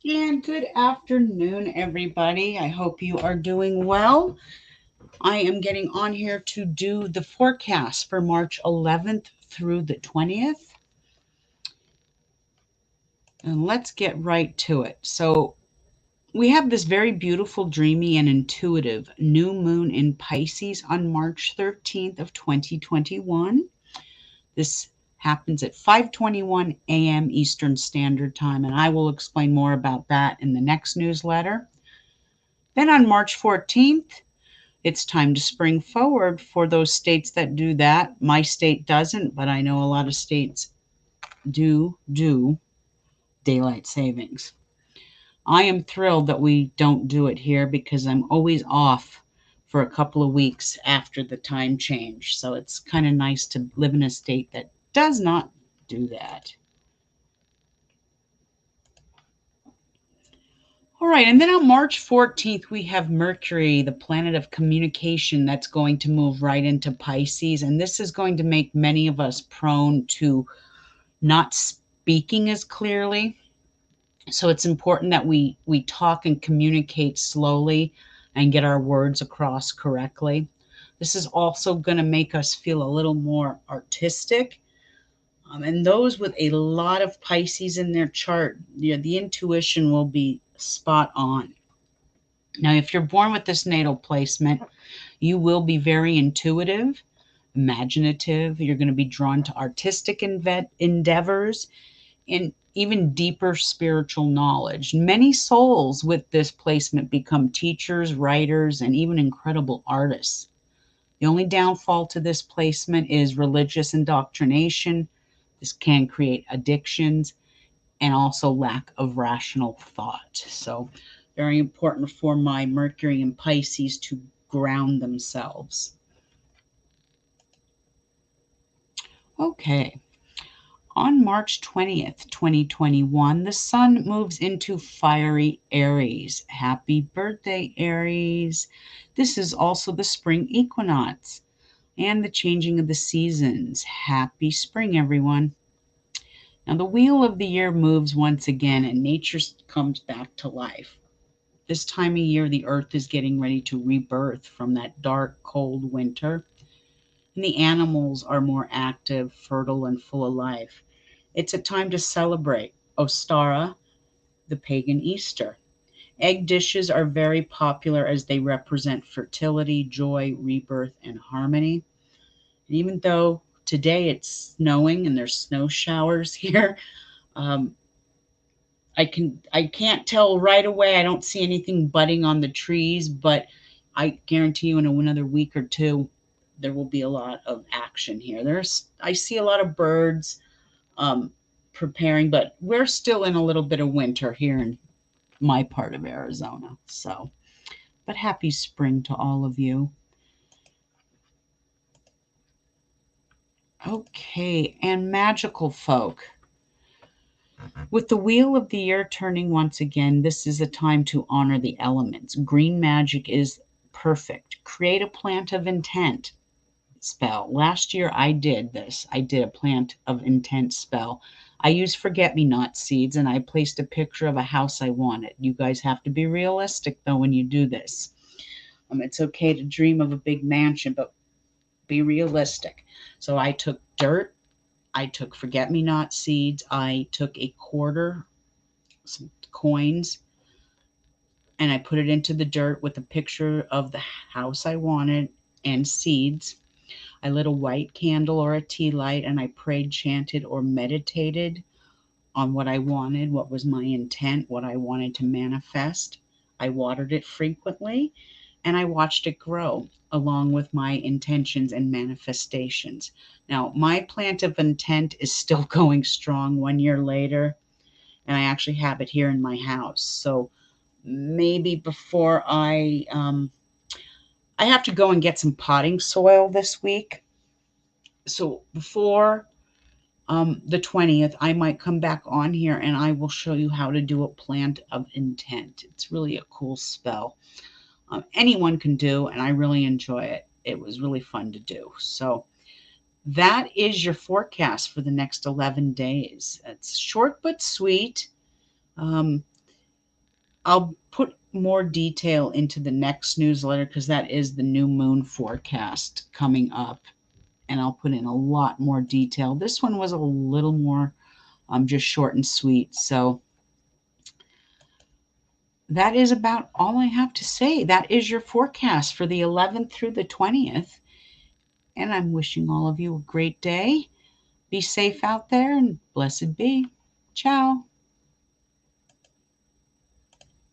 And good afternoon, everybody. I hope you are doing well. I am getting on here to do the forecast for March 11th through the 20th. And let's get right to it. So, we have this very beautiful, dreamy, and intuitive new moon in Pisces on March 13th of 2021. This happens at 5:21 a.m. Eastern Standard Time, and I will explain more about that in the next newsletter. Then on March 14th, it's time to spring forward for those states that do that. My state doesn't, but I know a lot of states do daylight savings. I am thrilled that we don't do it here because I'm always off for a couple of weeks after the time change. So it's kind of nice to live in a state that does not do that. All right, and then on March 14th, we have Mercury, the planet of communication, that's going to move right into Pisces. And this is going to make many of us prone to not speaking as clearly. So it's important that we talk and communicate slowly and get our words across correctly. This is also going to make us feel a little more artistic. And those with a lot of Pisces in their chart, the intuition will be spot on. Now, if you're born with this natal placement, you will be very intuitive, imaginative. You're going to be drawn to artistic endeavors and even deeper spiritual knowledge. Many souls with this placement become teachers, writers, and even incredible artists. The only downfall to this placement is religious indoctrination. This can create addictions and also lack of rational thought. So, very important for my Mercury and Pisces to ground themselves. Okay. On March 20th, 2021, the sun moves into fiery Aries. Happy birthday, Aries. This is also the spring equinox and the changing of the seasons. Happy spring, everyone. Now, the wheel of the year moves once again and nature comes back to life. This time of year, the earth is getting ready to rebirth from that dark, cold winter, and the animals are more active, fertile, and full of life. It's a time to celebrate Ostara, the pagan Easter. Egg dishes are very popular as they represent fertility, joy, rebirth, and harmony. And even though today it's snowing and there's snow showers here, um, I can't tell right away. I don't see anything budding on the trees, but I guarantee you in another week or two there will be a lot of action here. I see a lot of birds um, preparing, but we're still in a little bit of winter here in my part of Arizona. So, but happy spring to all of you. Okay, and magical folk. With the wheel of the year turning once again, this is a time to honor the elements. Green magic is perfect. Create a plant of intent spell. Last year I did this. I did a plant of intent spell. I used forget me not seeds and I placed a picture of a house I wanted. You guys have to be realistic though when you do this. It's okay to dream of a big mansion, but be realistic. So I took dirt, I took forget me not seeds, I took a quarter, some coins, and I put it into the dirt with a picture of the house I wanted and seeds. I lit a white candle or a tea light and I prayed, chanted, or meditated on what I wanted, what was my intent, what I wanted to manifest. I watered it frequently and I watched it grow along with my intentions and manifestations. Now, my plant of intent is still going strong 1 year later, and I actually have it here in my house. So maybe before I have to go and get some potting soil this week. So before the 20th, I might come back on here and I will show you how to do a plant of intent. It's really a cool spell. Anyone can do, and I really enjoy it. It was really fun to do. So that is your forecast for the next 11 days. It's short but sweet. Um, I'll put more detail into the next newsletter because that is the new moon forecast coming up. And I'll put in a lot more detail. This one was a little more just short and sweet. So that is about all I have to say. That is your forecast for the 11th through the 20th. And I'm wishing all of you a great day. Be safe out there and blessed be. Ciao.